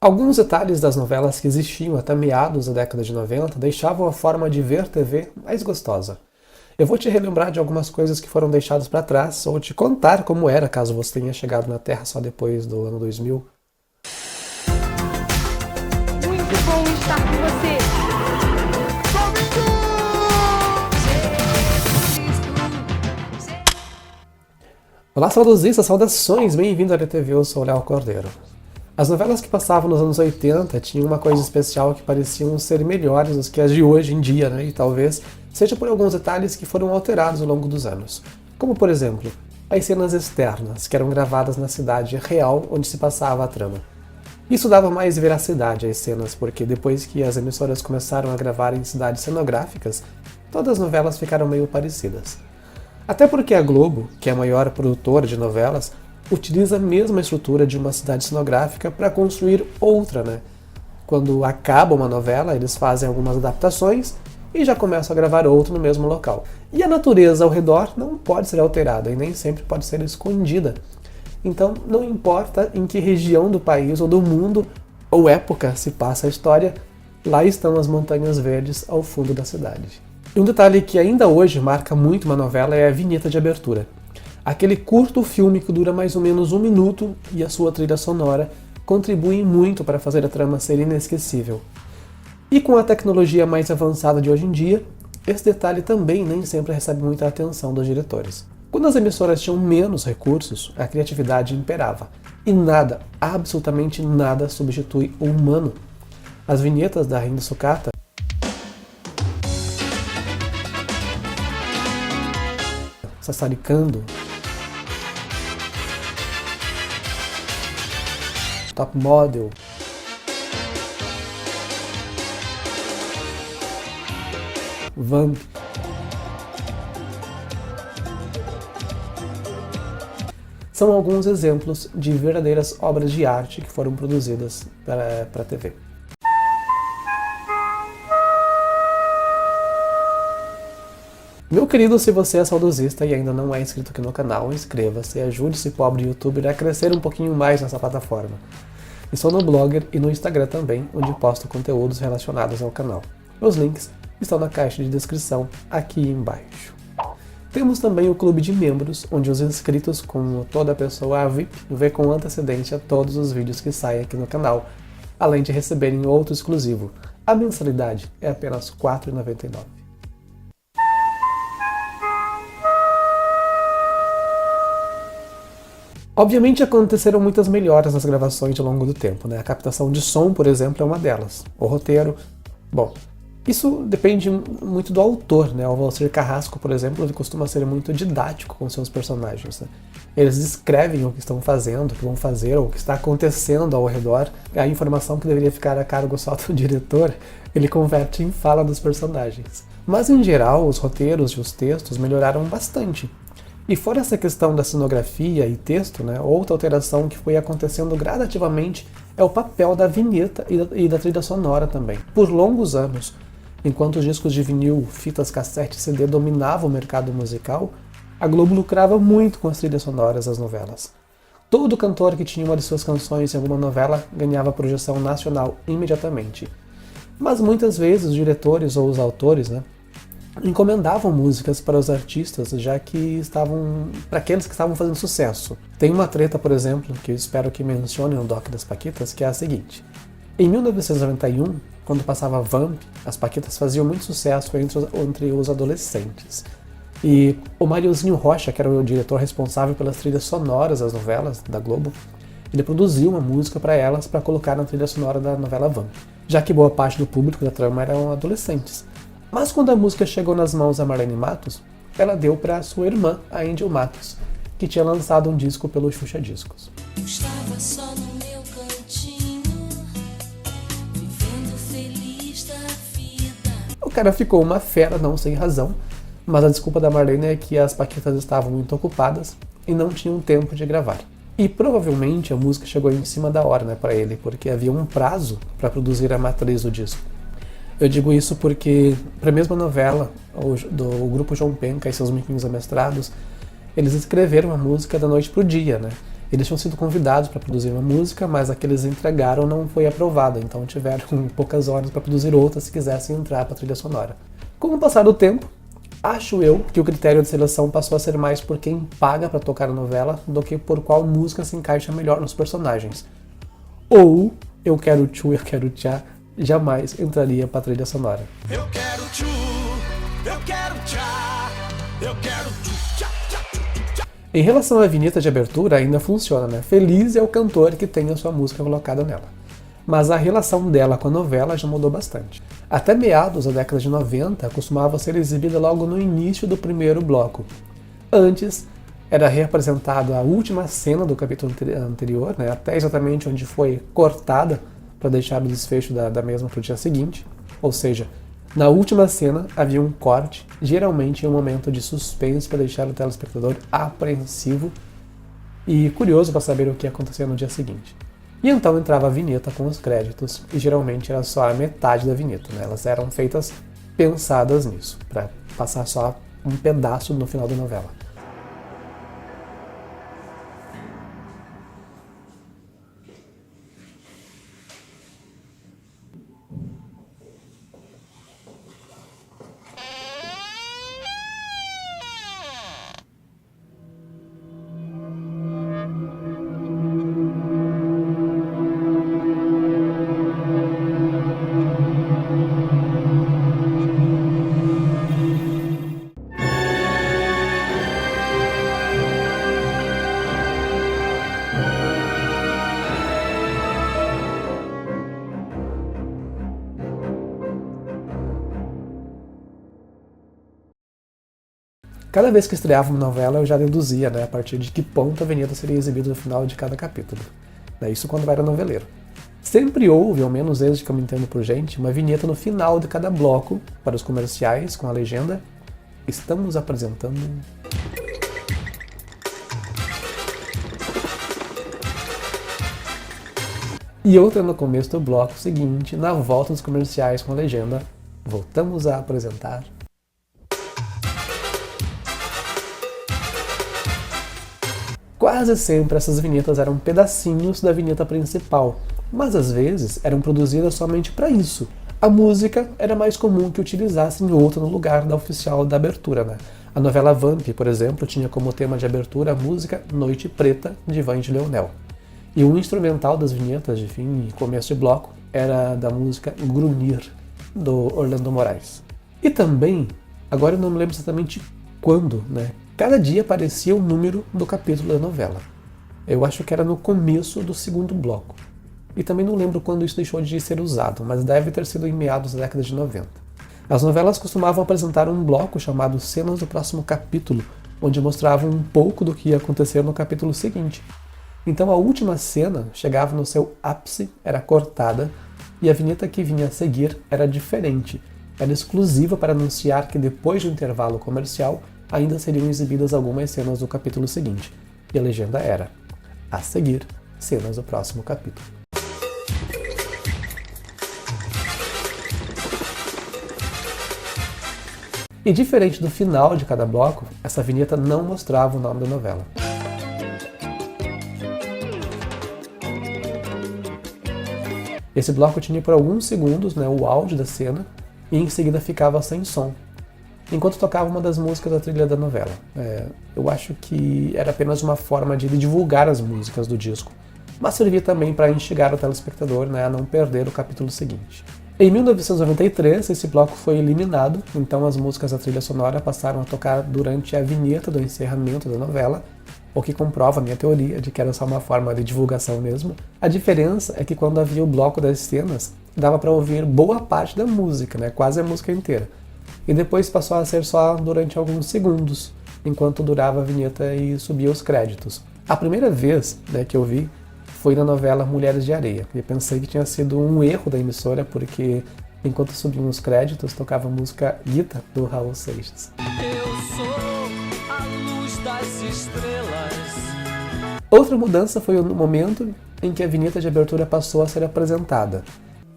Alguns detalhes das novelas que existiam até meados da década de 90 deixavam a forma de ver TV mais gostosa. Eu vou te relembrar de algumas coisas que foram deixadas para trás, ou te contar como era caso você tenha chegado na Terra só depois do ano 2000. Muito bom estar com você! Olá, saudosistas, saudações, bem-vindos à LTV, eu sou o Léo Cordeiro. As novelas que passavam nos anos 80 tinham uma coisa especial que pareciam ser melhores do que as de hoje em dia, né? E talvez seja por alguns detalhes que foram alterados ao longo dos anos. Como, por exemplo, as cenas externas, que eram gravadas na cidade real onde se passava a trama. Isso dava mais veracidade às cenas, porque depois que as emissoras começaram a gravar em cidades cenográficas, todas as novelas ficaram meio parecidas. Até porque a Globo, que é a maior produtora de novelas, utiliza a mesma estrutura de uma cidade cenográfica para construir outra, né? Quando acaba uma novela, eles fazem algumas adaptações e já começam a gravar outra no mesmo local. E a natureza ao redor não pode ser alterada e nem sempre pode ser escondida. Então, não importa em que região do país ou do mundo ou época se passa a história, lá estão as montanhas verdes ao fundo da cidade. E um detalhe que ainda hoje marca muito uma novela é a vinheta de abertura. Aquele curto filme que dura mais ou menos 1 minuto e a sua trilha sonora contribuem muito para fazer a trama ser inesquecível. E com a tecnologia mais avançada de hoje em dia, esse detalhe também nem sempre recebe muita atenção dos diretores. Quando as emissoras tinham menos recursos, a criatividade imperava. E nada, absolutamente nada, substitui o humano. As vinhetas da Rainha Sucata Sassaricando, Top Model, Vamp, são alguns exemplos de verdadeiras obras de arte que foram produzidas para a TV. Meu querido, se você é saudosista e ainda não é inscrito aqui no canal, inscreva-se e ajude esse pobre youtuber a crescer um pouquinho mais nessa plataforma. Estou no Blogger e no Instagram também, onde posto conteúdos relacionados ao canal. Os links estão na caixa de descrição aqui embaixo. Temos também o clube de membros, onde os inscritos, como toda pessoa VIP, vê com antecedência todos os vídeos que saem aqui no canal, além de receberem outro exclusivo. A mensalidade é apenas R$ 4,99. Obviamente aconteceram muitas melhoras nas gravações ao longo do tempo, né? A captação de som, por exemplo, é uma delas. O roteiro, bom, isso depende muito do autor, né? O Valcir Carrasco, por exemplo, ele costuma ser muito didático com seus personagens, né? Eles descrevem o que estão fazendo, o que vão fazer, ou o que está acontecendo ao redor. A informação que deveria ficar a cargo só do diretor, ele converte em fala dos personagens. Mas, em geral, os roteiros e os textos melhoraram bastante. E fora essa questão da cenografia e texto, né, outra alteração que foi acontecendo gradativamente é o papel da vinheta e da trilha sonora também. Por longos anos, enquanto os discos de vinil, fitas cassete e CD dominavam o mercado musical, a Globo lucrava muito com as trilhas sonoras das novelas. Todo cantor que tinha uma de suas canções em alguma novela ganhava projeção nacional imediatamente. Mas muitas vezes os diretores ou os autores, né, encomendavam músicas para os artistas, já que estavam para aqueles que estavam fazendo sucesso. Tem uma treta, por exemplo, que eu espero que mencione no Doc das Paquitas, que é a seguinte. Em 1991, quando passava Vamp, as Paquitas faziam muito sucesso entre os adolescentes. E o Mariozinho Rocha, que era o diretor responsável pelas trilhas sonoras das novelas da Globo, ele produziu uma música para elas para colocar na trilha sonora da novela Vamp, já que boa parte do público da trama eram adolescentes. Mas quando a música chegou nas mãos da Marlene Matos, ela deu para sua irmã, a Angel Matos, que tinha lançado um disco pelo Xuxa Discos. Estava só no meu cantinho, vivendo feliz da vida. O cara ficou uma fera, não sem razão, mas a desculpa da Marlene é que as Paquitas estavam muito ocupadas e não tinham tempo de gravar. E provavelmente a música chegou em cima da hora, né, para ele, porque havia um prazo para a matriz do disco. Eu digo isso porque, para a mesma novela, do grupo João Penca e seus miquinhos amestrados, eles escreveram a música da noite pro dia, né? Eles tinham sido convidados para produzir uma música, mas a que eles entregaram não foi aprovada, então tiveram poucas horas para produzir outra se quisessem entrar para a trilha sonora. Com o passar do tempo, acho eu que o critério de seleção passou a ser mais por quem paga para tocar a novela do que por qual música se encaixa melhor nos personagens. Ou Eu Quero Tchu, Eu Quero Tchá jamais entraria para a trilha sonora. Eu quero tchu, eu quero tchá, eu quero tchu, tchá, tchá, tchá. Em relação à vinheta de abertura, ainda funciona, né? Feliz é o cantor que tem a sua música colocada nela. Mas a relação dela com a novela já mudou bastante. Até meados da década de 90, costumava ser exibida logo no início do primeiro bloco. Antes, era reapresentada a última cena do capítulo anterior, né? Até exatamente onde foi cortada para deixar o desfecho da mesma para o dia seguinte. Ou seja, na última cena havia um corte, geralmente em um momento de suspense para deixar o telespectador apreensivo e curioso para saber o que ia acontecer no dia seguinte. E então entrava a vinheta com os créditos, e geralmente era só a metade da vinheta, né? Elas eram feitas pensadas nisso, para passar só um pedaço no final da novela. Cada vez que estreava uma novela, eu já deduzia, né, a partir de que ponto a vinheta seria exibida no final de cada capítulo. Isso quando eu era noveleiro. Sempre houve, ao menos desde que eu me entendo por gente, uma vinheta no final de cada bloco, para os comerciais, com a legenda "Estamos apresentando..." E outra no começo do bloco seguinte, na volta dos comerciais com a legenda "Voltamos a apresentar..." Quase sempre essas vinhetas eram pedacinhos da vinheta principal, mas às vezes eram produzidas somente para isso. A música era mais comum que utilizassem outra no lugar da oficial da abertura, né? A novela Vamp, por exemplo, tinha como tema de abertura a música Noite Preta, de Ivan de Leonel. E o instrumental das vinhetas de fim e começo de bloco era da música Grunir, do Orlando Moraes. E também, agora eu não me lembro exatamente quando, né? Cada dia aparecia um número do capítulo da novela. Eu acho que era no começo do segundo bloco. E também não lembro quando isso deixou de ser usado, mas deve ter sido em meados da década de 90. As novelas costumavam apresentar um bloco chamado Cenas do Próximo Capítulo, onde mostravam um pouco do que ia acontecer no capítulo seguinte. Então a última cena chegava no seu ápice, era cortada, e a vinheta que vinha a seguir era diferente. Era exclusiva para anunciar que depois do intervalo comercial ainda seriam exibidas algumas cenas do capítulo seguinte. E a legenda era: a seguir, cenas do próximo capítulo. E diferente do final de cada bloco, essa vinheta não mostrava o nome da novela. Esse bloco tinha por alguns segundos, né, o áudio da cena, e em seguida ficava sem som, enquanto tocava uma das músicas da trilha da novela. Eu acho que era apenas uma forma de divulgar as músicas do disco, mas servia também para instigar o telespectador, né, a não perder o capítulo seguinte. Em 1993, esse bloco foi eliminado, então as músicas da trilha sonora passaram a tocar durante a vinheta do encerramento da novela, o que comprova a minha teoria de que era só uma forma de divulgação mesmo. A diferença é que quando havia o bloco das cenas, dava para ouvir boa parte da música, né, quase a música inteira. E depois passou a ser só durante alguns segundos, enquanto durava a vinheta e subia os créditos. A primeira vez, né, que eu vi foi na novela Mulheres de Areia, e pensei que tinha sido um erro da emissora, porque enquanto subiam os créditos tocava a música Guita, do Raul Seixas. Eu sou a luz das estrelas. Outra mudança foi no momento em que a vinheta de abertura passou a ser apresentada.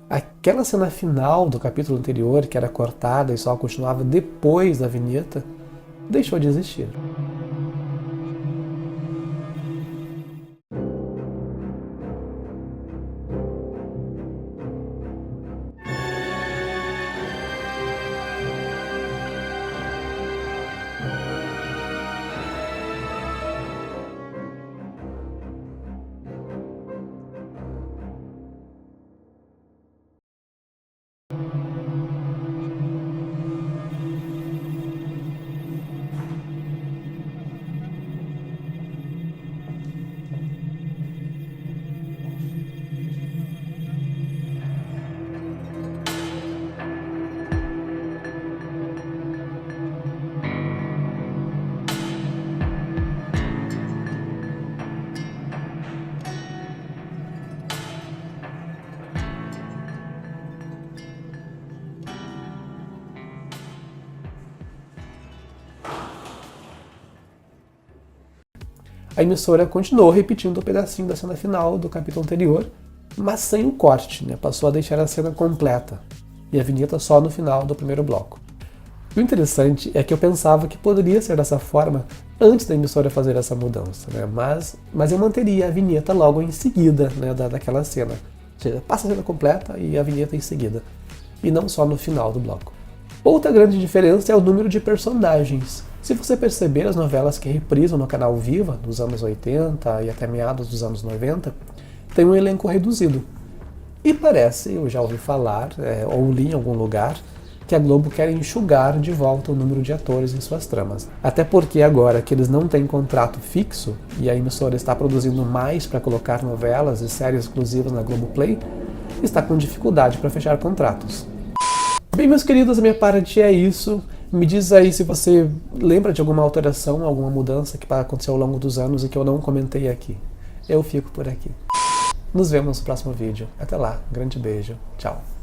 Aquela cena final do capítulo anterior, que era cortada e só continuava depois da vinheta, deixou de existir. a emissora continuou repetindo o pedacinho da cena final do capítulo anterior, mas sem o corte, né? Passou a deixar a cena completa e a vinheta só no final do primeiro bloco. O interessante é que eu pensava que poderia ser dessa forma antes da emissora fazer essa mudança, né? Mas eu manteria a vinheta logo em seguida, né, daquela cena. Ou seja, passa a cena completa e a vinheta em seguida, e não só no final do bloco. Outra grande diferença é o número de personagens. Se você perceber as novelas que reprisam no canal Viva, dos anos 80 e até meados dos anos 90, tem um elenco reduzido. E parece, eu já ouvi falar, ou li em algum lugar, que a Globo quer enxugar de volta o número de atores em suas tramas. Até porque agora que eles não têm contrato fixo e a emissora está produzindo mais para colocar novelas e séries exclusivas na Globoplay, está com dificuldade para fechar contratos. Bem, meus queridos, da minha parte é isso. Me diz aí se você lembra de alguma alteração, alguma mudança que aconteceu ao longo dos anos e que eu não comentei aqui. Eu fico por aqui. Nos vemos no próximo vídeo. Até lá, um grande beijo. Tchau.